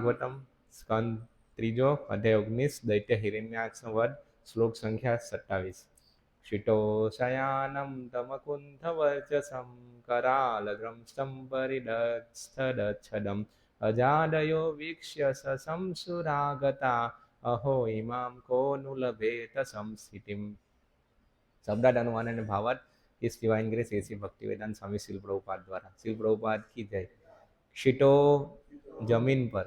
ભાગવતમ સ્કંદ 3 અધ્યાય 19 દૈત્ય હિરણ્યાક્ષનો વધ શ્લોક સંખ્યા 27. શિટોશયાનમ તમકુંથવર્ચસમ કરાલગ્રંસ્તમ પરિડસ્થદચ્છદમ અજાડયો વીક્ષ્ય સસંસુરાગતા અહો ઇમામ કો नु लभेत संस्थितिम. शब्दार्थ अनुवाद અને ભાવાર્થ इस डिवाइन ग्रेस एसी भक्ति वेदांत स्वामी श्रील प्रभुपाद द्वारा. श्रील प्रभुपाद की जय. शीटो जमीन पर,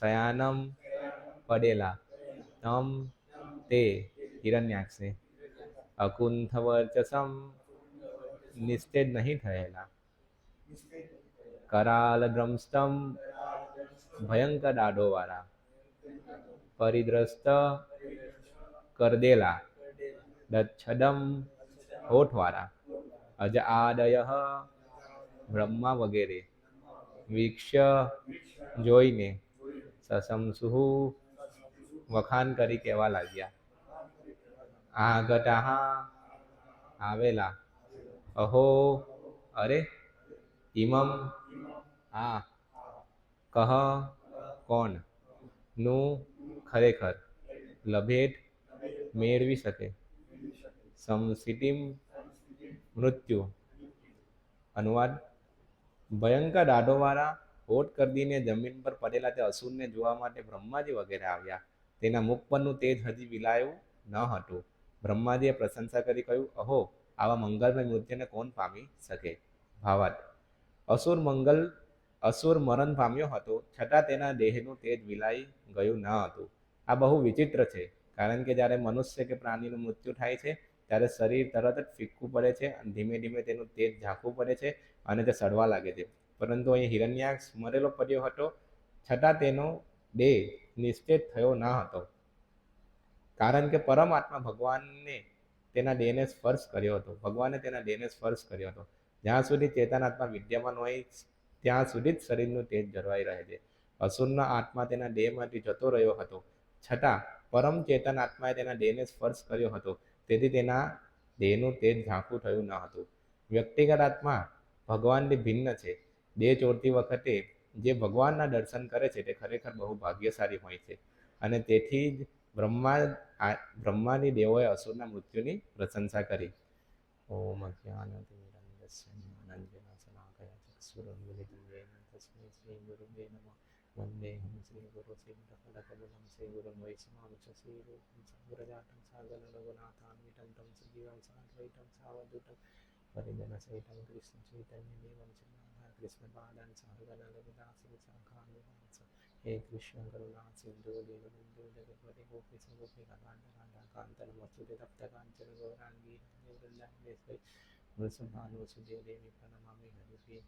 शयानम પડેલા, તમ તે હિરણ્યાક્ષે, અકુંઠ વર્ચસમ નિસ્તેજ નહીં થયેલા, કરાલ દ્રમસ્તમ ભયંકર દાઢોવાળા, પરિદ્રસ્ત કરદેલા, દચ્છદમ હોઠવાળા, અજ આદય બ્રહ્મા વગેરે, વીક્ષ્ય જોઈને, સસંસુહુ વખાણ કરી કહેવા લાગ્યા, આગતા આવેલા, અહો અરે, ઇમમ આ, કહ કોણ, નું ખરેખર, લભેટ મેળવી શકે, સંસ્થિતિમ મૃત્યુ. અનુવાદ. ભયંકર દાઢોવાળા હોઠ કરદીને જમીન પર પડેલા તે અસુરને જોવા માટે બ્રહ્માજી વગેરે આવ્યા. તેના મુખ પરનું તેજ હજી વિલાયું ન હતું. બ્રહ્માજીએ પ્રશંસા કરી કહ્યું, અહો, આવા મંગલમય મૃત્યુને કોણ પામી શકે? ભાવાર્થ. અસુર મરણ પામ્યો હતો, છતાં તેના દેહનું તેજ વિલાઈ ગયું ન હતું. આ બહુ વિચિત્ર છે, કારણ કે જ્યારે મનુષ્ય કે પ્રાણીનું મૃત્યુ થાય છે ત્યારે શરીર તરત જ ફીક્કું પડે છે અને ધીમે ધીમે તેનું તેજ ઝાંખું પડે છે અને તે સડવા લાગે છે. પરંતુ અહીં હિરણ્યાક્ષ મરેલો પડ્યો હતો, છતાં તેનો દેહ નિસ્તેજ થયો ન હતો, કારણ કે પરમાત્મા ભગવાને તેના દેહને સ્પર્શ કર્યો હતો. જ્યાં સુધી ચેતનાત્મા વિદ્યમાન હોય ત્યાં સુધી જ શરીરનું તેજ જળવાઈ રહે છે. અસુરનો આત્મા તેના દેહમાંથી જતો રહ્યો હતો, છતાં પરમ ચેતન આત્માએ તેના દેહને સ્પર્શ કર્યો હતો, તેથી તેના દેહનું તેજ ઝાંખું થયું ન હતું. વ્યક્તિગત આત્મા ભગવાનથી ભિન્ન છે. દેહ છોડતી વખતે જે ભગવાનના દર્શન કરે છે તે ખરેખર બહુ ભાગ્યશાળી હોય છે, અને તેથી જ બ્રહ્માની દેવોએ અસુરના મૃત્યુની પ્રશંસા કરી. ઓમ અજ્ઞાનતિમિરન્ધસ્ય જ્ઞાનાંજનશલાકયા ચક્ષુરુન્મિલિतं येन તસ્મૈ શ્રી ગુરુવે નમઃ. વંદેહં શ્રી ગુરુ સિદ્ધફલકમલં શ્રી ગુરું વૈષ્ણવં શ્રી રૂપં સમ્પ્રજાतं સાગર રઘુનાથાન્વિतं तं સજીવં સાદ્વૈतं સાવધૂतं પરિજન સહિतं કૃષ્ણ ચૈતન્ય દેવં કૃષ્ણ પાદાન સહગન લલિતાશ્રી શાખાન્વિતાંસ. હે કૃષ્ણ કરુણા સિંધુ દીનબંધુ જગતપતિ ગોપી ગોપિકા કાંત રાધા કાંત નમસ્તુતે તપ્ત કાંચન ગૌરાંગી વૃંદાવનેશ્વરી વૃષભાનુસુતે દેવી પ્ರಣમામિ હરિપ્રિય.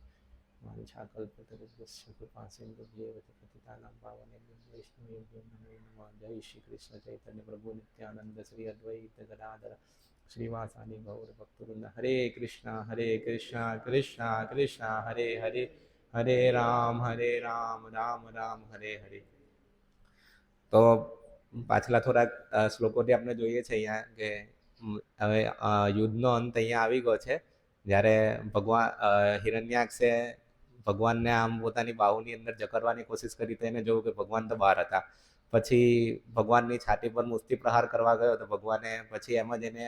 વાંછાકલ્પતરુભ્યશ્ચ કૃપા સિંધુભ્યેવ પતિતાનાં પાવનેભ્યો વૈષ્ણવેભ્યો નમો નમઃ. જય શ્રી કૃષ્ણ ચૈતન્ય પ્રભુ નિત્યાનંદ શ્રી અદ્વૈત ગદાધર શ્રીવાસાદિ ગૌર ભક્તવૃંદ. હરે કૃષ્ણ કૃષ્ણ કૃષ્ણ હરે હરે, હરે રામ રામ રામ હરે હરે. તો પાછલા થોડાક શ્લોકોથી આપણે જોઈએ છે અહીંયા કે હવે યુદ્ધનો અંત અહીંયા આવી ગયો છે. જ્યારે ભગવાન હિરણ્યાક્ષે ભગવાનને આમ પોતાની બાહુની અંદર જકડવાની કોશિશ કરી તો એને જોયું કે ભગવાન તો બહાર હતા. પછી ભગવાનની છાતી પર મુષ્ટિ પ્રહાર કરવા ગયો તો ભગવાને પછી એમ જ એને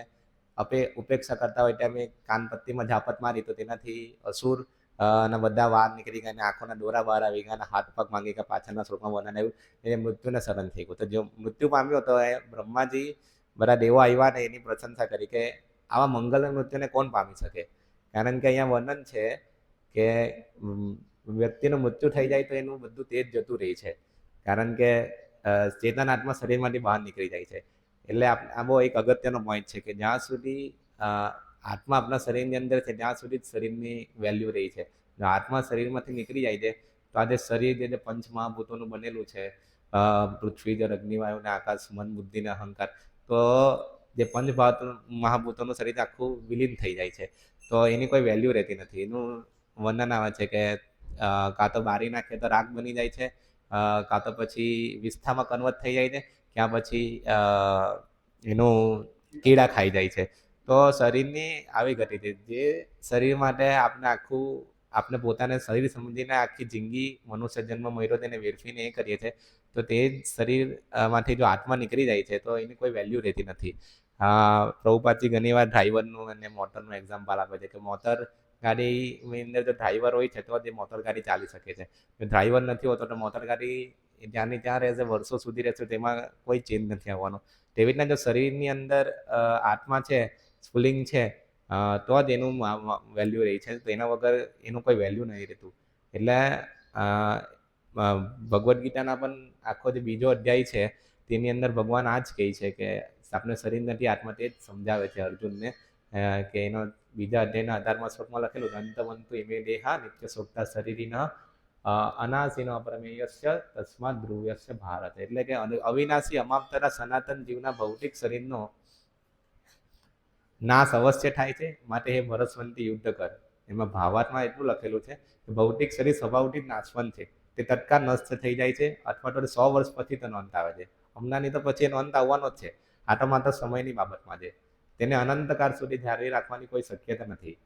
ઉપેક્ષા કરતા હોય ત્યાં કાનપટ્ટીમાં ઝાપટ મારી તો તેનાથી અસુર અને બધા વાર નીકળી ગયા, આંખોના દોરા બહાર આવી ગયા, હાથ પગ માંગી ગયા. પાછળના શ્લોકમાં વર્ણન આવ્યું એને મૃત્યુને શરણ થઈ ગયું. તો જો મૃત્યુ પામ્યો તો એ બ્રહ્માજી બધા દેવો આવ્યા ને એની પ્રશંસા કરી કે આવા મંગલમય મૃત્યુને કોણ પામી શકે? કારણ કે અહીંયા વર્ણન છે કે વ્યક્તિનું મૃત્યુ થઈ જાય તો એનું બધું તેજ જતું રહે છે, કારણ કે ચેતન આત્મા શરીરમાંથી બહાર નીકળી જાય છે. એટલે આ બહુ એક અગત્યનો પોઈન્ટ છે કે જ્યાં સુધી આત્મા આપણા શરીરની અંદર છે ત્યાં સુધી જ શરીરની વેલ્યુ રહી છે. જો આત્મા શરીરમાંથી નીકળી જાય છે તો આજે શરીર જે પંચ મહાભૂતોનું બનેલું છે, પૃથ્વી જળ અગ્નિ વાયુ ને આકાશ, મન બુદ્ધિ ને અહંકાર, તો જે પંચ મહાભૂતોનું શરીર આખું વિલીન થઈ જાય છે, તો એની કોઈ વેલ્યુ રહેતી નથી. એનું વર્ણન આવે છે કે કાં તો બારી નાખે તો રાખ બની જાય છે, કાં તો પછી વિસ્થામાં કન્વર્ટ થઈ જાય છે, ક્યાં પછી એનું કીડા ખાઈ જાય છે. તો શરીરની આવી ગતિ છે જે શરીર માટે આપણે આખું આપણે પોતાને શરીર સમજીને આખી જિંદગી મનુષ્ય જન્મ મળ્યો તેને વેડફીને એ કરીએ છીએ, તો તે જ શરીર માંથી જો આત્મા નીકળી જાય છે તો એની કોઈ વેલ્યુ રહેતી નથી. પ્રભુપાદજી ઘણીવાર ડ્રાઈવરનું અને મોટરનું એક્ઝામ્પલ આપે છે કે મોટર ગાડીની અંદર જો ડ્રાઈવર હોય છે તો જ એ મોટર ગાડી ચાલી શકે છે. જો ડ્રાઈવર નથી હોતો તો મોટર ગાડી જ્યાંની ત્યાં રહેશે, વર્ષો સુધી રહેશે, તેમાં કોઈ ચેન્જ નથી આવવાનો. તેવી રીતના જો શરીરની અંદર આત્મા છે, સ્ફુલિંગ છે, તો જ એનું વેલ્યુ રહી છે. તો એના વગર એનું કોઈ વેલ્યુ નહીં રહેતું. એટલે ભગવદ્ ગીતાના પણ આખો જે બીજો અધ્યાય છે તેની અંદર ભગવાન આ જ કહે છે કે આપણે શરીર નથી આત્મા, તે જ સમજાવે છે અર્જુનને કે એનો બીજા અધ્યાયના 18મા શ્લોકમાં લખેલું અંતવંતુ ઇમે દેહા નિત્ય સોક્તા શરીરિન અનાસીન અપ્રમેયસ્ય તસ્માત ધ્રુવ્યસ્ય ભારત. એટલે કે અવિનાશી અમાપ્તરા સનાતન જીવના ભૌતિક શરીરનો નાશ અવશ્ય થાય છે, માટે હે ભરતવંતી યુદ્ધ કર. એમાં ભાવાર્થમાં એટલું લખેલું છે કે ભૌતિક શરીર સ્વભાવથી નાશવંત છે, તે તત્કાળ નષ્ટ થઈ જાય છે, અથવા તો 100 વર્ષ પછી તેનો અંત આવે છે. હમણાંની તો પછી એનો અંત આવવાનો જ છે. આ તો માત્ર સમયની બાબતમાં છે. તેને અનંતકાળ સુધી જાળવી રાખવાની કોઈ શક્યતા નથી.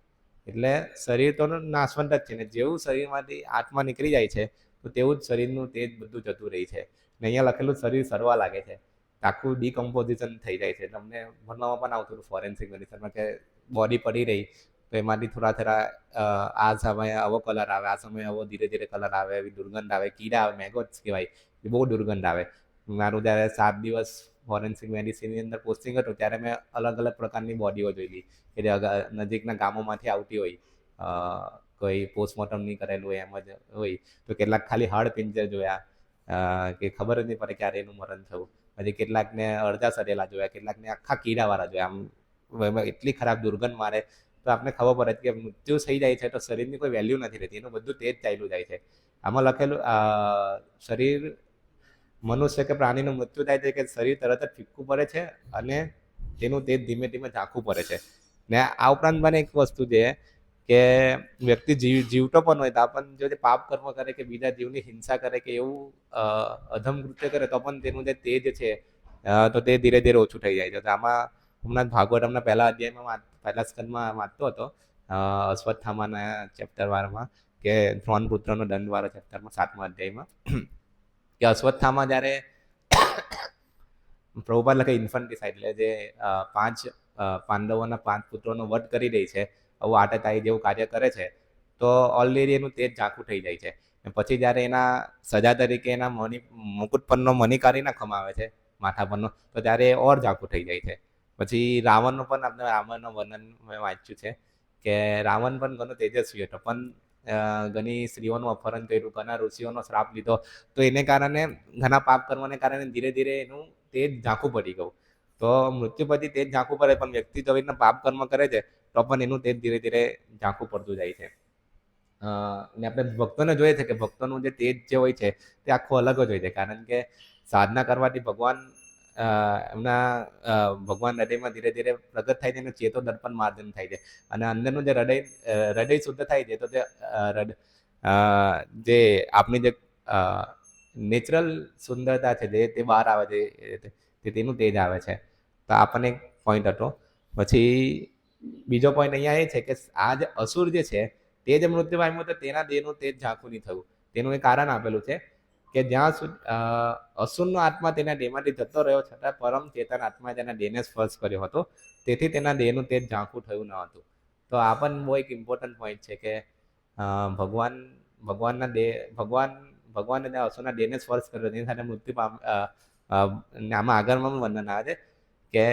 એટલે શરીર તો નાશવંત જ છે ને જેવું શરીરમાંથી આત્મા નીકળી જાય છે તો તેવું જ શરીરનું તેજ બધું જતું રહી છે. ને અહીંયા લખેલું શરીર સરવા લાગે છે, આખું ડીકમ્પોઝિશન થઈ જાય છે. તમને ભણવામાં પણ આવતું હતું ફોરેન્સિક મેડિસિનમાં કે બોડી પડી રહી તો એમાંથી થોડા આ સમયે આવો કલર આવે, આ સમયે આવો ધીરે ધીરે કલર આવે, એવી દુર્ગંધ આવે, કીડા આવે, મેગોટ્સ કહેવાય, એ બહુ દુર્ગંધ આવે. મારું જ્યારે 7 દિવસ ફોરેન્સિક મેડિસિનની અંદર પોસ્ટિંગ હતું ત્યારે મેં અલગ અલગ પ્રકારની બોડીઓ જોઈ કે જે નજીકના ગામોમાંથી આવતી હોય, કોઈ પોસ્ટમોર્ટમ નહીં કરેલું હોય એમ જ હોય. તો કેટલાક ખાલી હાડ પિંજર જોયા કે ખબર જ નહીં પડે ક્યારે એનું મરણ થયું. પછી કેટલાકને અડધા સડેલા જોયા, કેટલાકને આખા કીડાવાળા જોયા. આમ એટલી ખરાબ દુર્ગંધ મારે તો આપણે ખબર પડે કે મૃત્યુ થઈ જાય છે તો શરીરની કોઈ વેલ્યુ નથી રહેતી, એનું બધું તેજ ચાલ્યું જાય છે. આમાં લખેલું શરીર મનુષ્ય કે પ્રાણીનું મૃત્યુ થાય છે કે શરીર તરત જ ફીક્કું પડે છે અને તેનું તેજ ધીમે ધીમે ઝાંખું પડે છે. ને આ ઉપરાંત મને એક વસ્તુ છે કે વ્યક્તિ જીવતો પણ હોય તો આપણને જો પાપ કર્મ કરે કે બીજા જીવની હિંસા કરે કે એવું અધમ કૃત્ય કરે તો પણ તેનું જે તેજ છે તો તે ધીરે ધીરે ઓછું થઈ જાય છે. તો આમાં હમણાં ભાગવતમના પહેલા અધ્યાયમાં પહેલા સ્કંદમાં વાંચતો હતો અશ્વત્થામાના ચેપ્ટર વારમાં કે દ્રોણ પુત્રનો દંડ વાળા ચેપ્ટરમાં 7મા અધ્યાયમાં કે અશ્વત્થામા જ્યારે પ્રભુપાદ લખે ઇન્ફન્ટિસાઇડ, એટલે જે 5 પાંડવોના 5 પુત્રોનો વધ કરી રહી છે, આવું આતતાઈ જેવું કાર્ય કરે છે, તો ઓલરેડી એનું તેજ ઝાંખું થઈ જાય છે. પછી જ્યારે એના સજા તરીકે એના મુકુટ પરનો મણી કાઢી નાખવામાં આવે છે માથા પરનો, તો ત્યારે ઓર ઝાંખું થઈ જાય છે. પછી રાવણનું પણ આપણે રાવણનું વર્ણન મેં વાંચ્યું છે કે રાવણ પણ ઘણો તેજસ્વી હતો, પણ ઘણી સ્ત્રીઓનું અપહરણ કર્યું, ઘણા ઋષિઓનો શ્રાપ લીધો, તો એને કારણે ઘણા પાપ કરવાને કારણે ધીરે ધીરે એનું તેજ ઝાંખું પડી ગયું. તો મૃત્યુ પછી તેજ ઝાંખું પડે, પણ વ્યક્તિ જો રીતના પાપ કર્મ કરે છે તો પણ એનું તેજ ધીરે ધીરે ઝાંખું પડતું જાય છે. ને આપણે ભક્તોને જોઈએ છે કે ભક્તોનું જે તેજ જે હોય છે તે આખું અલગ જ હોય છે, કારણ કે સાધના કરવાથી ભગવાન ભગવાન હૃદયમાં ધીરે ધીરે પ્રગટ થાય છે અને ચેતો દર્પણ માર્જન થાય છે. અને અંદરનું જે હૃદય શુદ્ધ થાય છે તો જે આપણી જે નેચરલ સુંદરતા છે તે બહાર આવે છે, તેનું તેજ આવે છે. તો આ પણ એક પોઈન્ટ હતો. પછી બીજો પોઈન્ટ અહીંયા એ છે કે આ જે અસુર જે છે તે જે મૃત્યુ પામ્યો તો તેના દેહનું તેજ ઝાંખું નહીં થયું. તેનું એક કારણ આપેલું છે કે જ્યાં સુધી અસુરનો આત્મા તેના દેહમાંથી જતો રહ્યો છતાં પરમ ચેતન આત્માએ તેના દેહને સ્પર્શ કર્યો હતો, તેથી તેના દેહનું તેજ ઝાંખું થયું ન હતું. તો આ પણ બહુ એક ઇમ્પોર્ટન્ટ પોઈન્ટ છે કે ભગવાનને અસુરના દેહને સ્પર્શ કર્યો, તેની સાથે મૃત્યુ આમાં આગળમાં વર્ણન આવે છે કે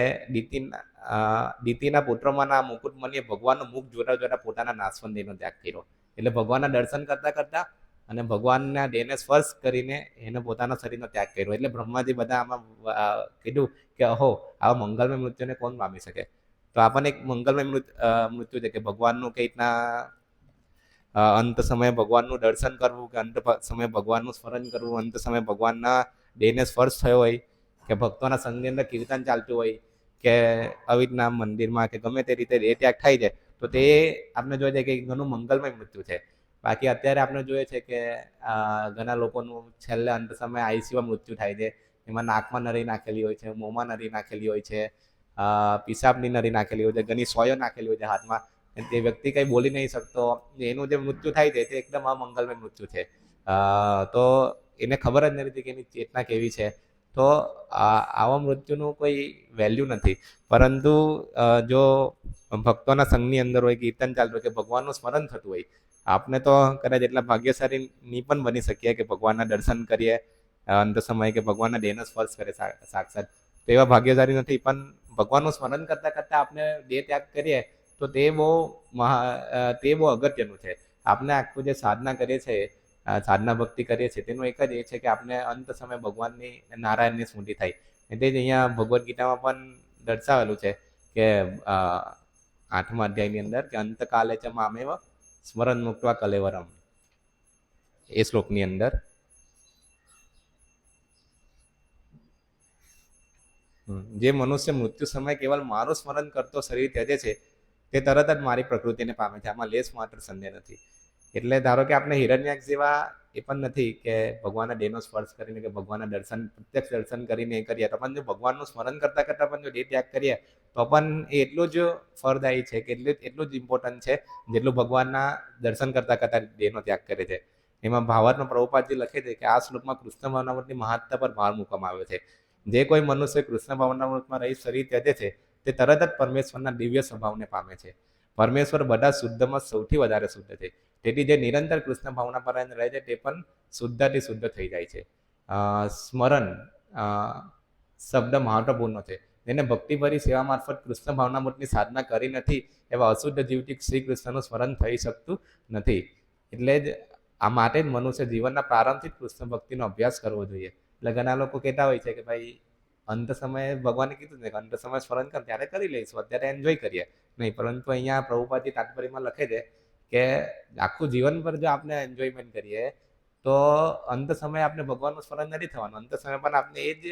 દિતિના પુત્રોમાંના મુકુટમણીએ ભગવાનનું મુખ જોતા જોતા પોતાના નાશવંત દેહનો ત્યાગ કર્યો. એટલે ભગવાનના દર્શન કરતા કરતા અને ભગવાનના દેહને સ્પર્શ કરીને એને પોતાના શરીરનો ત્યાગ કર્યો. એટલે બ્રહ્માજી બધા આમાં કીધું કે અહો આવા મંગલમય મૃત્યુને કોણ પામી શકે. તો આ પણ એક મંગલમય મૃત્યુ છે કે ભગવાનનું કઈ રીતના અંત સમયે ભગવાનનું દર્શન કરવું, કે અંત સમયે ભગવાનનું સ્મરણ કરવું, અંત સમયે ભગવાનના દેહને સ્પર્શ થયો હોય, કે ભક્તોના સંઘની અંદર કીર્તન ચાલતું હોય, કે આવી રીતના મંદિરમાં કે ગમે તે રીતે દેહ ત્યાગ થાય છે, તો તે આપણે જોઈએ છે કે ઘણું મંગલમય મૃત્યુ છે. બાકી અત્યારે આપણે જોઈએ છે કે ઘણા લોકોનું છેલ્લે અંત સમયે આઈસીયુમાં મૃત્યુ થાય છે. એમાં નાકમાં નળી નાખેલી હોય છે, મોંમાં નળી નાખેલી હોય છે, પિશાબની નળી નાખેલી હોય છે, ઘણી સોયો નાખેલી હોય છે હાથમાં. તે વ્યક્તિ કંઈ બોલી નહીં શકતો, એનું જે મૃત્યુ થાય છે તે એકદમ અમંગલમય મૃત્યુ છે. તો એને ખબર જ નથી કે એની ચેતના કેવી છે. તો આવા મૃત્યુનું કોઈ વેલ્યુ નથી. પરંતુ જો ભક્તોના સંઘની અંદર હોય, કીર્તન ચાલતું હોય, કે ભગવાનનું સ્મરણ થતું હોય, આપણે તો કદાચ એટલા ભાગ્યશાળી ની પણ બની શકીએ કે ભગવાનના દર્શન કરીએ અંત સમયે, કે ભગવાનના દેહનો સ્પર્શ કરે સાક્ષાત. તો એવા ભાગ્યશાળી નથી, પણ ભગવાનનું સ્મરણ કરતાં કરતાં આપણે દેહ ત્યાગ કરીએ તો તે બહુ અગત્યનું છે. આપણે આખું જે સાધના કરીએ છીએ, સાધના ભક્તિ કરીએ છીએ, તેનું એક જ એ છે કે આપણે અંત સમયે ભગવાનની નારાયણની સ્મૃતિ થાય. તે જ અહીંયા ભગવદ્ ગીતામાં પણ દર્શાવેલું છે કે 8મા અધ્યાયની અંદર કે અંતકાલે ચ મામેવ સ્મરણ મુક્ત્વા કલેવરમ, એ શ્લોકની અંદર જે મનુષ્ય મૃત્યુ સમયે કેવલ મારું સ્મરણ કરતો શરીર ત્યજે છે તે તરત જ મારી પ્રકૃતિને પામે છે. આમાં લેશ માત્ર સંદેહ નથી. એટલે ધારો કે આપણે હિરણ્યાક્ષ જેવા એ પણ નથી કે ભગવાનના દેહનો સ્પર્શ કરીને કે ભગવાનના પ્રત્યક્ષ દર્શન કરીને એ કરીએ, તો પણ જો ભગવાનનું સ્મરણ કરતાં કરતાં પણ જો દેહ ત્યાગ કરીએ તો પણ એ એટલું જ ફળદાયી છે કે એટલું જ ઇમ્પોર્ટન્ટ છે જેટલું ભગવાનના દર્શન કરતાં કરતાં દેહનો ત્યાગ કરે છે. એમાં ભાવાર્થમાં પ્રભુપાદજી લખે છે કે આ શ્લોકમાં કૃષ્ણ ભાવનામૃતની મહત્તા પર ભાર મૂકવામાં આવ્યો છે. જે કોઈ મનુષ્ય કૃષ્ણ ભાવનામૃતમાં રહી શરીર ત્યજે છે તે તરત જ પરમેશ્વરના દિવ્ય સ્વભાવને પામે છે. પરમેશ્વર બધા શુદ્ધમાં સૌથી વધારે શુદ્ધ છે. તેથી જે નિરંતર કૃષ્ણ ભાવના પર રહે છે તે પણ શુદ્ધથી શુદ્ધ થઈ જાય છે. સ્મરણ શબ્દ મહત્વપૂર્ણ છે. જેને ભક્તિભરી સેવા મારફત કૃષ્ણ ભાવનામૃતની સાધના કરી નથી એવા અશુદ્ધ જીવથી શ્રી કૃષ્ણનું સ્મરણ થઈ શકતું નથી. એટલે જ આ માટે જ મનુષ્ય જીવનના પ્રારંભથી જ કૃષ્ણ ભક્તિનો અભ્યાસ કરવો જોઈએ. એટલે ઘણા લોકો કહેતા હોય છે કે ભાઈ અંત સમયે ભગવાને કીધું છે કે અંત સમયે સ્મરણ કર, ત્યારે કરી લઈશું, અત્યારે એન્જોય કરીએ નહીં. પરંતુ અહીંયા પ્રભુપાદજી તાત્પર્યમાં લખે છે કે આખું જીવન પર જો આપણે એન્જોયમેન્ટ કરીએ તો અંત સમયે આપણે ભગવાનનું સ્મરણ નથી થવાનું. અંત સમય પણ આપણે એ જ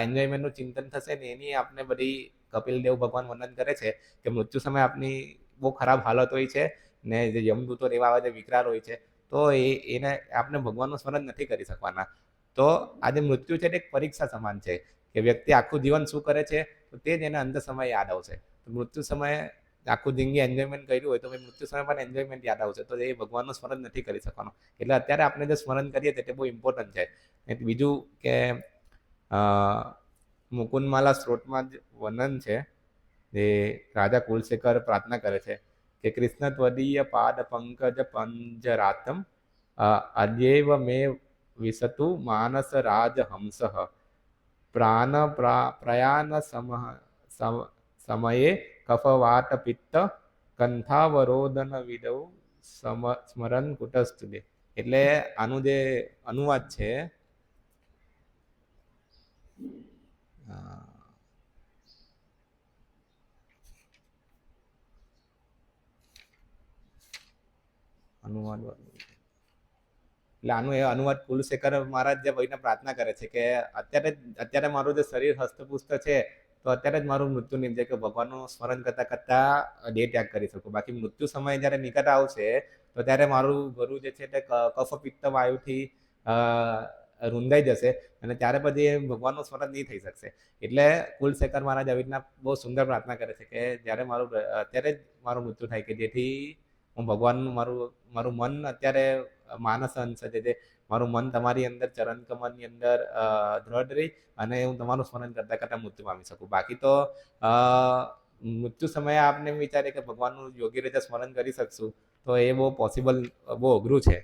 એન્જોયમેન્ટનું ચિંતન થશે ને. એની આપણે બધી કપિલદેવ ભગવાન વર્ણન કરે છે કે મૃત્યુ સમયે આપની બહુ ખરાબ હાલત હોય છે ને જે યમદૂતો એવા જે વિકરાળ હોય છે, તો એને આપણે ભગવાનનું સ્મરણ નથી કરી શકવાના. તો આજે મૃત્યુ છે તે એક પરીક્ષા સમાન છે કે વ્યક્તિ આખું જીવન શું કરે છે તો તે જ એને અંત સમયે યાદ આવશે. મૃત્યુ સમયે આખું જિંદગી એન્જોયમેન્ટ કર્યું હોય તો મૃત્યુ સમય પણ એન્જોયમેન્ટ યાદ આવશે, તો એ ભગવાનનું સ્મરણ નથી કરી શકવાનું. એટલે અત્યારે આપણે જે સ્મરણ કરીએ તે બહુ ઇમ્પોર્ટન્ટ છે. બીજું કે મુકુંદમાલા સ્ત્રોતમાં જ વર્ણન છે, જે રાજા કુલશેખર પ્રાર્થના કરે છે કે કૃષ્ણ ત્વદીય પાદ પંકજ પંજરાતમ અદ્યૈવ મે વિશતુ માનસ રાજ હંસ પ્રાણ પ્રયાણ સમયે કફવાત પિત્ત કંથાવરોદન વિદૌ સ્મરણ કુટસ્થુદે. એટલે આનું જે અનુવાદ છે, એટલે આનું એ અનુવાદ કુલશેખર મહારાજ જે ભાઈને પ્રાર્થના કરે છે કે અત્યારે મારું જે શરીર હસ્તપુસ્ત છે તો અત્યારે જ મારું મૃત્યુ નિપજે કે ભગવાનનું સ્મરણ કરતા કરતા દેહ ત્યાગ કરી શકું. બાકી મૃત્યુ સમય જ્યારે નિકટ આવશે તો ત્યારે મારું ગળું જે છે તે કફ પિત્ત વાયુથી રૂંધાઈ જશે અને ત્યારે પછી ભગવાનનું સ્મરણ નહીં થઈ શકશે. એટલે કુલશેખર મહારાજ આવી રીતના બહુ સુંદર પ્રાર્થના કરે છે કે જ્યારે અત્યારે જ મારું મૃત્યુ થાય કે જેથી હું ભગવાનનું મારું મન અત્યારે માનસ અંશ છે, જે મારું મન તમારી અંદર ચરણ કમળની અંદર દ્રઢ રહી અને હું તમારું સ્મરણ કરતાં કરતાં મૃત્યુ પામી શકું. બાકી તો મૃત્યુ સમયે આપને વિચારીએ કે ભગવાનનું યોગ્ય રીતે સ્મરણ કરી શકશું તો એ બહુ પોસિબલ, બહુ અઘરું છે.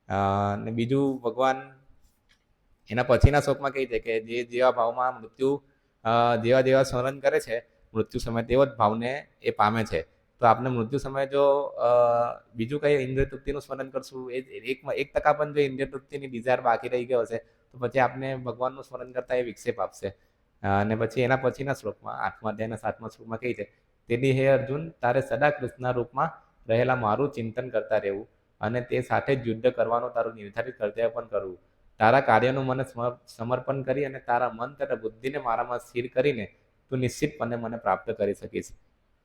અને બીજું ભગવાન એના પછીના શ્લોકમાં કહે છે કે જે જેવા ભાવમાં મૃત્યુ જેવા સ્મરણ કરે છે મૃત્યુ સમયે તેવો જ ભાવને એ પામે છે. તો આપણે મૃત્યુ સમયે જો બીજું કંઈ ઇન્દ્રિય તૃપ્તિનું સ્મરણ કરશું, એ 1% પણ જો ઇન્દ્રિય તૃપ્તિની ડિઝાયર બાકી રહી ગયો હશે તો પછી આપણે ભગવાનનું સ્મરણ કરતાં એ વિક્ષેપ આપશે. અને પછી એના પછીના શ્લોકમાં 8મા અધ્યાયના 7મા શ્લોકમાં કહે છે, તેથી હે અર્જુન, તારે સદા કૃષ્ણ રૂપમાં રહેલા મારું ચિંતન કરતા રહેવું અને તે સાથે જ યુદ્ધ કરવાનું તારું નિર્ધારિત કર્તવ્ય પણ કરવું. તારા કાર્યનું મને સમર્પણ કરી અને તારા મન તથા બુદ્ધિને મારામાં સ્થિર કરીને તું નિશ્ચિતપણે મને પ્રાપ્ત કરી શકીશ.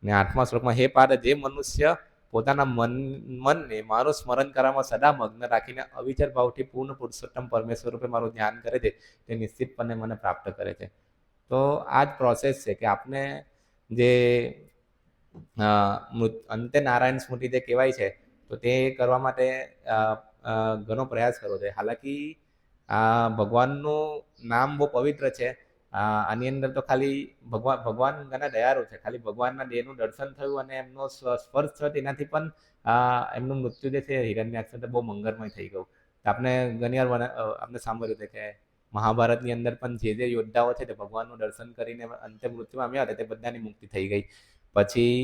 ને 8મા શ્લોકમાં, હે પાર્થ, જે મનુષ્ય પોતાના મનને મારું સ્મરણ કરવામાં સદા મગ્ન રાખીને અવિચર ભાવથી પૂર્ણ પુરુષોત્તમ પરમેશ્વર રૂપે મારું ધ્યાન કરે છે તે નિશ્ચિતપણે મને પ્રાપ્ત કરે છે. તો આ જ પ્રોસેસ છે કે આપણે જે અંતે નારાયણ સ્મૃતિ જે કહેવાય છે તો તે કરવા માટે ઘણો પ્રયાસ કરવો જોઈએ. હાલાકી ભગવાનનું નામ બહુ પવિત્ર છે. આની અંદર તો ખાલી ભગવાન ઘણા દયાળુ છે. ખાલી ભગવાનના દેહનું દર્શન થયું અને એમનો સ્પર્શ થયો તેનાથી પણ એમનું મૃત્યુ જે છે હિરણ્યાક્ષ તો બહુ મંગળમય થઈ ગયું. આપણે ઘણી વાર આપણે સાંભળ્યું છે કે મહાભારતની અંદર પણ જે યોદ્ધાઓ છે તે ભગવાનનું દર્શન કરીને અંતે મૃત્યુ પામ્યા હતા તે બધાની મુક્તિ થઈ ગઈ. પછી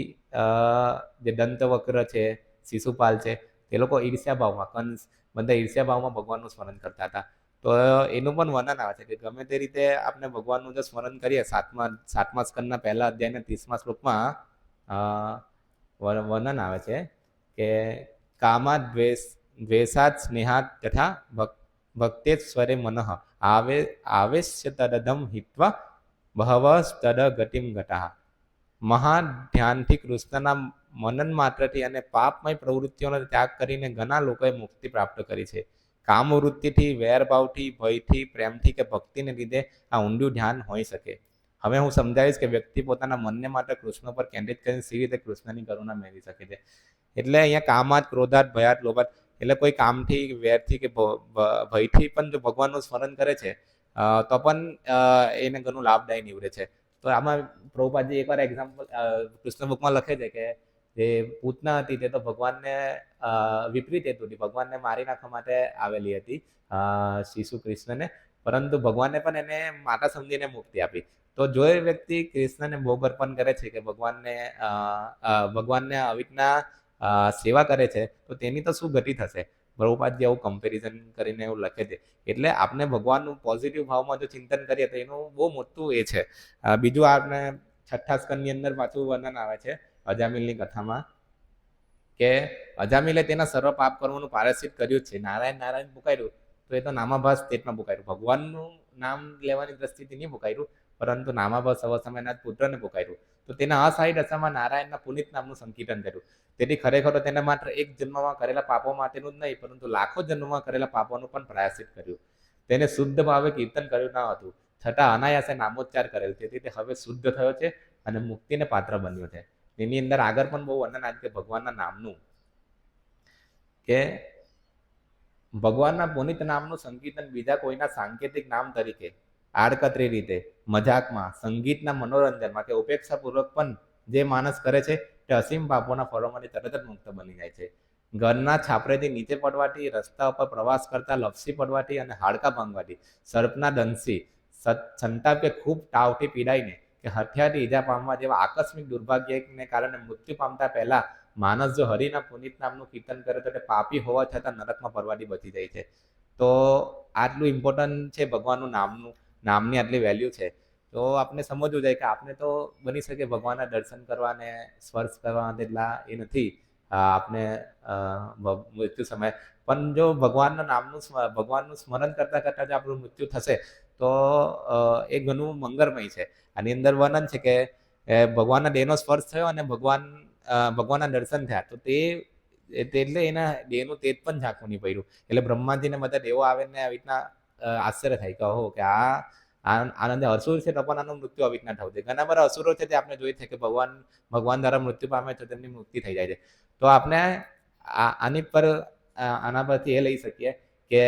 જે દંતવક્ર છે, શિશુપાલ છે, તે લોકો ઈર્ષ્યા ભાવમાં કંસ બધા ઈર્ષ્યા ભાવમાં ભગવાનનું સ્મરણ કરતા હતા. તો એનું પણ વર્ણન આવે છે કે ગમે તે રીતે આપણે ભગવાનનું જો સ્મરણ કરીએ, સાતમા સ્કંદના પહેલા અધ્યાયના 30મા શ્લોકમાં વર્ણન આવે છે કે કામાદ દ્વેષાત સ્નેહાત તથા ભક્તેશ્વરે મનઃ આવેશ્ય તદધમ હિત્વા બહવ તદ ગતિમ ગતા. મહાધ્યાનથી કૃષ્ણના મનન માત્રથી અને પાપમય પ્રવૃત્તિઓનો ત્યાગ કરીને ઘણા લોકોએ મુક્તિ પ્રાપ્ત કરી છે. કામવૃત્તિથી, વેરભાવથી, ભયથી, પ્રેમથી કે ભક્તિને લીધે આ ઊંડું ધ્યાન હોઈ શકે. હવે હું સમજાવીશ કે વ્યક્તિ પોતાના મનને માટે કૃષ્ણ પર કેન્દ્રિત કરીને સી રીતે કૃષ્ણની કરુણા મેળવી શકે છે. એટલે અહીંયા કામાત, ક્રોધાત, ભયાત, લોભાત એટલે કોઈ કામથી, વેરથી કે ભયથી પણ જો ભગવાનનું સ્મરણ કરે છે તો પણ એને ઘણું લાભદાયી નીવડે છે. તો આમાં પ્રભુપાદજી એકવાર એક્ઝામ્પલ કૃષ્ણ બુકમાં લખે છે કે જે પૂતના હતી તે તો ભગવાનને વિપરીત હેતુથી ભગવાનને મારી નાખવા માટે આવેલી હતી શિશુ કૃષ્ણને, પરંતુ ભગવાને પણ એને માતા સમજીને મુક્તિ આપી. તો જો એ વ્યક્તિ કૃષ્ણને ભોગ અર્પણ કરે છે કે ભગવાનને આવી રીતના સેવા કરે છે તો તેની તો શું ગતિ થશે. પ્રભુપાદજી આવું કમ્પેરિઝન કરીને એવું લખે છે. એટલે આપણે ભગવાનનું પોઝિટિવ ભાવમાં જો ચિંતન કરીએ તો એનું બહુ મોટું એ છે. બીજું આપણે 6ઠ્ઠા સ્કંદની અંદર પાછું વર્ણન આવે છે અજામિલની કથામાં કે અજામિલે તેના સર્વ પાપ કર્મોનું પ્રાયશ્ચિત કર્યું જ છે. નારાયણ નારાયણ પુકાર્યું તો એ તો નામાભાસ સ્ટેટમાં પુકાર્યું. ભગવાનનું નામ લેવાની દ્રષ્ટિથી નહીં પુકાર્યું, પરંતુ નામાભાસ અવસમયનાથ પુત્રને પુકાર્યું. તો તેના અસહાય દશામાં નારાયણના પુનિત નામનું સંકીર્તન કર્યું. તેથી ખરેખર તો તેને માત્ર એક જન્મમાં કરેલા પાપો માટેનું જ નહીં, પરંતુ લાખો જન્મમાં કરેલા પાપોનું પણ પ્રાયશ્ચિત કર્યું. તેને શુદ્ધ ભાવે કીર્તન કર્યું ન હતું, છતાં અનાયાસે નામોચ્ચાર કરેલ. તેથી તે હવે શુદ્ધ થયો છે અને મુક્તિને પાત્ર બન્યો છે. એની અંદર આગળ પણ બહુ વર્ણન આવે છે ભગવાનના નામનું કે ભગવાનના પુનિત નામનું સંકીર્તન બીજા કોઈના સાંકેતિક નામ તરીકે આડકતરી રીતે, મજાકમાં, સંગીતના મનોરંજનમાં કે ઉપેક્ષાપૂર્વક પણ જે માણસ કરે છે તે અસીમ પાપોના ફળોમાંથી તરત જ મુક્ત બની જાય છે. ઘરના છાપરેથી નીચે પડવાથી, રસ્તા ઉપર પ્રવાસ કરતા લપસી પડવાથી અને હાડકા ભાંગવાથી, સર્પના દંશી, સંતાપ કે ખૂબ તાવથી પીડાઈને કે હથિયારથી ઈજા પામવા જેવા આકસ્મિક દુર્ભાગ્યને કારણે મૃત્યુ પામતા પહેલા માણસ જો હરિના પુનિત નામનું કીર્તન કરે તો તે પાપી હોવા છતાં નરકમાં પડવાથી બચી જાય છે. તો આટલું ઇમ્પોર્ટન્ટ છે ભગવાનનું નામની આટલી વેલ્યુ છે. તો આપણે સમજવું જોઈએ કે આપણે તો બની શકે ભગવાનના દર્શન કરવા ને સ્પર્શ કરવા એટલા એ નથી આપણે મૃત્યુ સમયે, પણ જો ભગવાનનું સ્મરણ કરતા કરતા જો આપણું મૃત્યુ થશે તો એ ઘણું મંગળમય છે. આની અંદર વર્ણન છે કે ભગવાનના દેહનો સ્પર્શ થયો અને ભગવાનના દર્શન થયા તો તે એટલે એના દેહનું તેજ પણ ઝાંખું નહીં પડ્યું. એટલે બ્રહ્માજીને બધા દેવો આવે ને આવી રીતના આશ્ચર્ય થાય કે ઓહો કે આનંદ અસુર છે તો પણ આનું મૃત્યુ આવી રીતના થયું છે. ઘણા બધા અસુરો છે તે આપણે જોઈએ છે કે ભગવાન દ્વારા મૃત્યુ પામે તો તેમની મુક્તિ થઈ જાય છે. તો આપણે આના પરથી એ લઈ શકીએ કે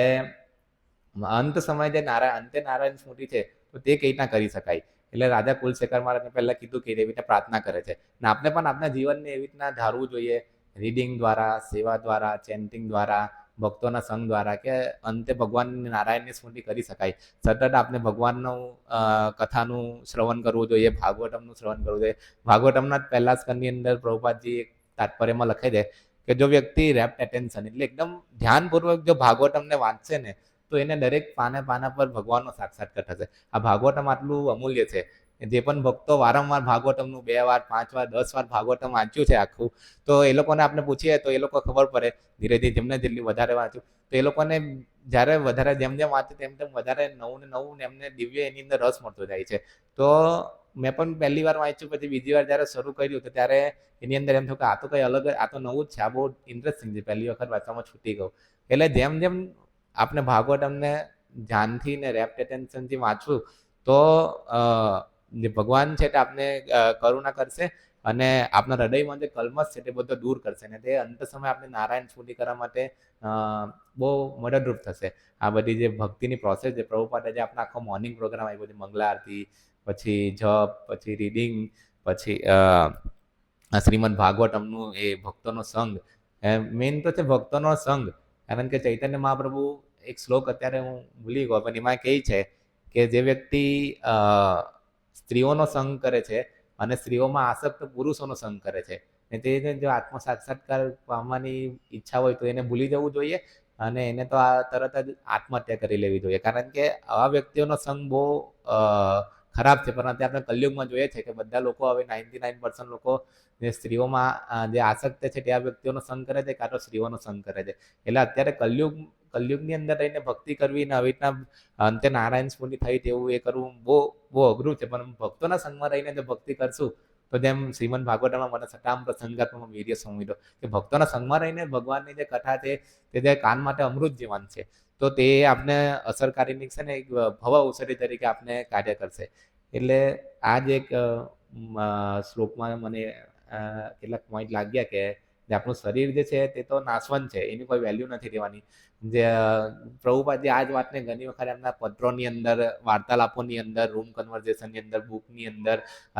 અંત સમય જે અંતે નારાયણ સ્મૃતિ છે તો તે કઈ રીતના કરી શકાય. એટલે રાજા કુલશેખર મહારાજને પહેલા કીધું કે એવી રીતે પ્રાર્થના કરે છે ને આપણે પણ આપણા જીવનને એવી રીતના ધારવું જોઈએ, રીડિંગ દ્વારા, સેવા દ્વારા, ચેન્ટિંગ દ્વારા, ભક્તોના સંઘ દ્વારા કે અંતે ભગવાન નારાયણની સ્મૃતિ કરી શકાય. સતત આપણે ભગવાનનું કથાનું શ્રવણ કરવું જોઈએ, ભાગવતમનું શ્રવણ કરવું જોઈએ. ભાગવતમના પહેલા સ્કંદની અંદર પ્રભુપાદજી એક તાત્પર્યમાં લખે છે કે જો વ્યક્તિ રેપ્ટ એટેન્શન એટલે એકદમ ધ્યાનપૂર્વક જો ભાગવતમને વાંચશે ને તો એને દરેક પાના પર ભગવાનનો સાક્ષાત્કાર થશે. આ ભાગવતમ આટલું અમૂલ્ય છે. જે પણ ભક્તો વારંવાર ભાગવતમનું 2 વાર, 5 વાર, 10 વાર ભાગવતમ વાંચ્યું છે આખું, તો એ લોકોને આપણે પૂછીએ તો એ લોકો ખબર પડે ધીરે ધીરે જેમને જેટલી વધારે વાંચ્યું તો એ લોકોને જ્યારે વધારે જેમ વાંચે તેમ વધારે નવું ને એમને દિવ્ય એની અંદર રસ મળતો જાય છે. તો મેં પણ પહેલી વાર વાંચ્યું, પછી બીજી વાર જ્યારે શરૂ કર્યું તો ત્યારે એની અંદર એમ થયું કે આ તો કંઈ અલગ, આ તો નવું જ છે, આ બહુ ઇન્ટરેસ્ટિંગ છે, પહેલી વખત વાંચવામાં છૂટી ગયું. એટલે જેમ આપણે ભાગવતમને ધ્યાનથી ને રેપ્ટ એટેન્શનથી વાંચવું તો જે ભગવાન છે તે આપને કરુણા કરશે અને આપણા હૃદયમાં જે કલમશ છે તે બધો દૂર કરશે ને તે અંત સમય આપણે નારાયણ સ્મૃતિ કરવા માટે બહુ મદદરૂપ થશે. આ બધી જે ભક્તિની પ્રોસેસ છે, પ્રભુપાદે જે આપણા આખો મોર્નિંગ પ્રોગ્રામ આપ્યો છે, મંગલા આરતી, પછી જપ, પછી રીડિંગ, પછી શ્રીમદ ભાગવતમનું એ ભક્તોનો સંઘ, મેઇન તો છે ભક્તોનો સંઘ. કારણ કે ચૈતન્ય મહાપ્રભુ એક શ્લોક અત્યારે હું ભૂલી ગયો પણ એમાં કહે છે કે જે વ્યક્તિ સ્ત્રીઓનો સંગ કરે છે અને સ્ત્રીઓમાં આસક્ત પુરુષોનો સંગ કરે છે ને તે જો આત્મ સાક્ષાત્કાર પામવાની ઈચ્છા હોય તો એને ભૂલી જવું જોઈએ અને એને તો આ તરત જ આત્મહત્યા કરી લેવી જોઈએ. કારણ કે આવા વ્યક્તિઓનો સંગ બહુ ખરાબ છે. પરંતુ આપણે કલયુગમાં જોઈએ છે કે બધા લોકો હવે 99% લોકો જે સ્ત્રીઓમાં જે આસક્ત છે તે આ વ્યક્તિઓનો સંગ કરે છે કાં તો સ્ત્રીઓનો સંગ કરે છે. એટલે અત્યારે કલયુગની અંદર રહીને ભક્તિ કરવી ને આવી રીતના અંતે નારાયણ સ્મૃતિ થઈ તેવું એ કરવું બહુ અઘરું છે. પણ ભક્તોના સંગમાં રહીને જો ભક્તિ કરશું તો જેમ શ્રીમદ ભાગવતમાં મને સતામ પ્રસંગાત્મક વીર્ય સંવિધો કે ભક્તોના સંગમાં રહીને ભગવાનની જે કથા છે તે જે કાન માટે અમૃત જીવન છે. તો તે આપણે અસરકારી નીકળશે ને એક ભવ ઔષધિ તરીકે આપણે કાર્ય કરશે. એટલે આ જ એક શ્લોકમાં મને કેટલાક પોઈન્ટ લાગ્યા કે જે આપણું શરીર જે છે તે તો નાશવંત છે, એની કોઈ વેલ્યુ નથી રહેવાની. જે પ્રભુપાદજી આ જ વાતને ઘણી વખત એમના પત્રોની અંદર, વાર્તાલાપોની અંદર, રૂમ કન્વર્ઝેશનની અંદર, બુકની અંદર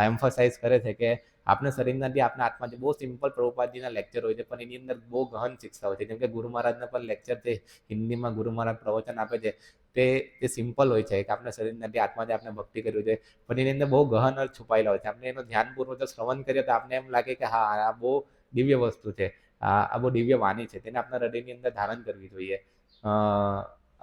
એમ્ફસાઇઝ કરે છે કે આપણે શરીરમાંથી આપણા આત્મા, જે બહુ સિમ્પલ પ્રભુપાદજીના લેક્ચર હોય છે પણ એની અંદર બહુ ગહન શિક્ષા હોય છે. જેમ કે ગુરુ મહારાજના પણ લેક્ચર છે, હિન્દીમાં ગુરુ મહારાજ પ્રવચન આપે છે, તે સિમ્પલ હોય છે કે આપણે શરીરમાંથી આત્માથી આપણે ભક્તિ કરવી જોઈએ પણ એની અંદર બહુ ગહન અર્થ છુપાયેલા હોય છે. આપણે એનો ધ્યાનપૂર્વક શ્રવણ કરીએ તો આપણે એમ લાગે કે હા આ બહુ દિવ્ય વસ્તુ છે, આ બહુ દિવ્ય વાણી છે, તેને આપણા હૃદયની અંદર ધારણ કરવી જોઈએ.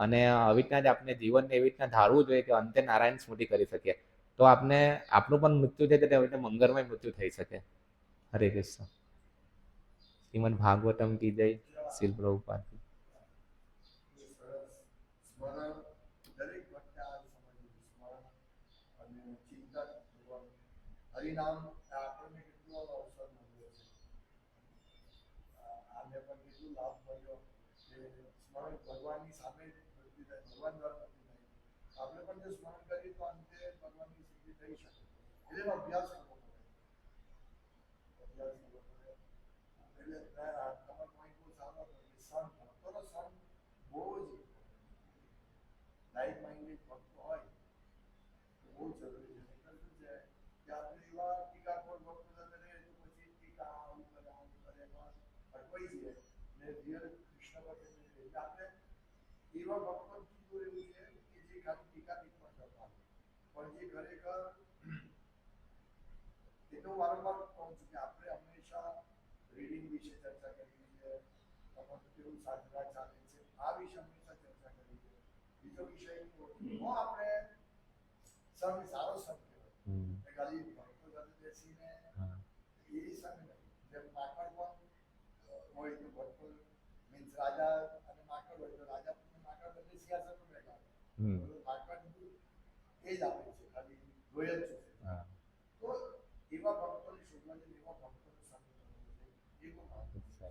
અને આવી રીતના જ આપણે જીવનને એવી રીતના ધારવું જોઈએ કે અંતે નારાયણ સ્મૃતિ કરી શકીએ તો આપણે આપણું પણ મૃત્યુ છે તે આવી રીતે મંગળમય મૃત્યુ થઈ શકે. હરે કૃષ્ણ. શ્રીમદ ભાગવતમ કી જય. શ્રીલ પ્રભુપાદ. હરિનામ આપણને કેટલો અવસર મળ્યો છે, આને પણ કેટલું લાભ મળ્યો કે સ્મરણ ભગવાનની સામે ભગવાન દ્વારા નથી થાય. આપણે પણ જો સ્મરણ કરીએ તો અંતે ભગવાનની સિદ્ધિ થઈ શકે. એટલે અભ્યાસ કરવો પડે, અભ્યાસ કરવો પડે. એટલે તમારો પોઈન્ટ બહુ સારો હતો કે સંત, ભક્તોનો સંત બહુ જ લાઈક માઇન્ડેડ ભક્તો હોય તો બહુ જરૂરી છે. શું છે કે આપણે એવા ટીકાખોર ભક્તો સાથે રહીએ તો પછી ટીકા આવું કરે એમાં અટવાઈ જઈએ ને રિયલ કૃષ્ણ ભક્ત એટલે આપણે એવા ભક્તોથી દૂર રહેવું છે કે જે ખાલી ટીકા ટિપ્પણ કરતા પણ જે ખરેખર, એ તો વારંવાર કહું છું કે આપણે હંમેશા રીડિંગ વિશે ચર્ચા કરવી છે, તમારું કેવું સાધના ચાલે છે આ વિશે હંમેશા ચર્ચા કરવી છે. બીજો વિષય આપણે સંઘ સારો સંઘ કહેવાય, ખાલી ભક્તો સાથે બેસીને એ સંઘ નહીં. જેમ માકડ પણ હોય તો ભક્તો મીન્સ રાજા અને માકડ હોય તો રાજા માકડ બંને સિંહાસન પર બેઠા હોય, માકડ એ જ આપે છે, ખાલી લોય જ છે. તો એવા ભક્તોને શોધવા છે, એવા ભક્તોને સંગ કરવો છે, એ બહુ મહત્વનું છે.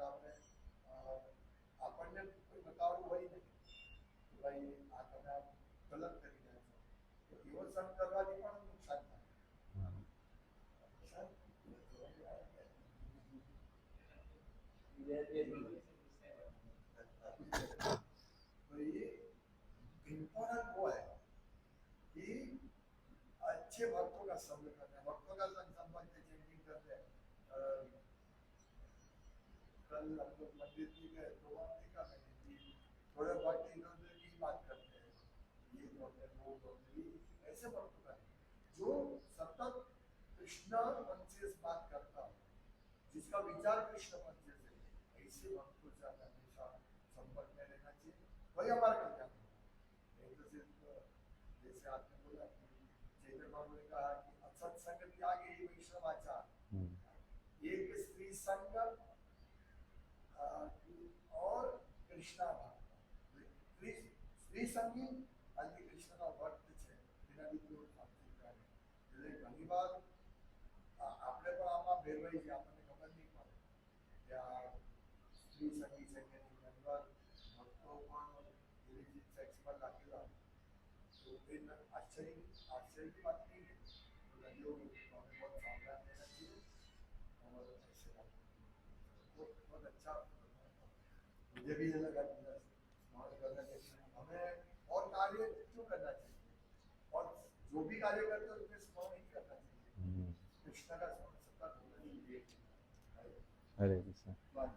આપણે આપણને કોઈ બતાવવું હોય ને કે ભાઈ આ તમે ગલત કરી રહ્યા છો, તો એવો સંગ કરવાથી પણ નુકસાન થાય. इम्पोर्टेंट वो है कि अच्छे भक्तों का संग करना, भक्तों का संबंध से चेंजिंग करते हैं। कल हम लोग मंदिर में गए तो वहाँ देखा मैंने कि थोड़े भक्त इधर उधर की बात करते हैं, ये होते हैं वो होते हैं, ऐसे भक्तों का जो सतत कृष्ण कॉन्शियस बात करता हो, जिसका विचार कृष्ण कॉन्शियस है, ऐसे भक्तों से हमें हमेशा संपर्क में रहना चाहिए, वही हमारा कल्याण होगा। तो सिर्फ जैसे आपने बोला कि चैतन्य बाबू ने कहा कि असत्संग त्याग ही वैष्णव आचार, एक स्त्री संग और कृष्णा भक्त, स्त्री संगी અને કૃષ્ણના ભક્ત છે તેના લીધે સાચું કરે. એટલે ઘણી વાર આપણે પણ આમાં ભેરવાઈ છે, આપણને ખબર નહીં પડે કે આ સ્ત્રી સંગી છે કે નહીં. ઘણી વાર ભક્તો પણ ઇલિસિટ સેક્સ પર લાગેલા તો એ આશ્ચર્ય की बात नहीं है। तो लोग हमें बहुत सावधान रहना चाहिए और ऐसे बहुत अच्छा, मुझे भी ये लगा कि स्मरण करना चाहिए हमें, और कार्य क्यों करना चाहिए, और जो भी कार्य करते हैं उसमें स्मरण ही करना चाहिए, कृष्ण का स्मरण सतत होना चाहिए। हरे कृष्ण। बस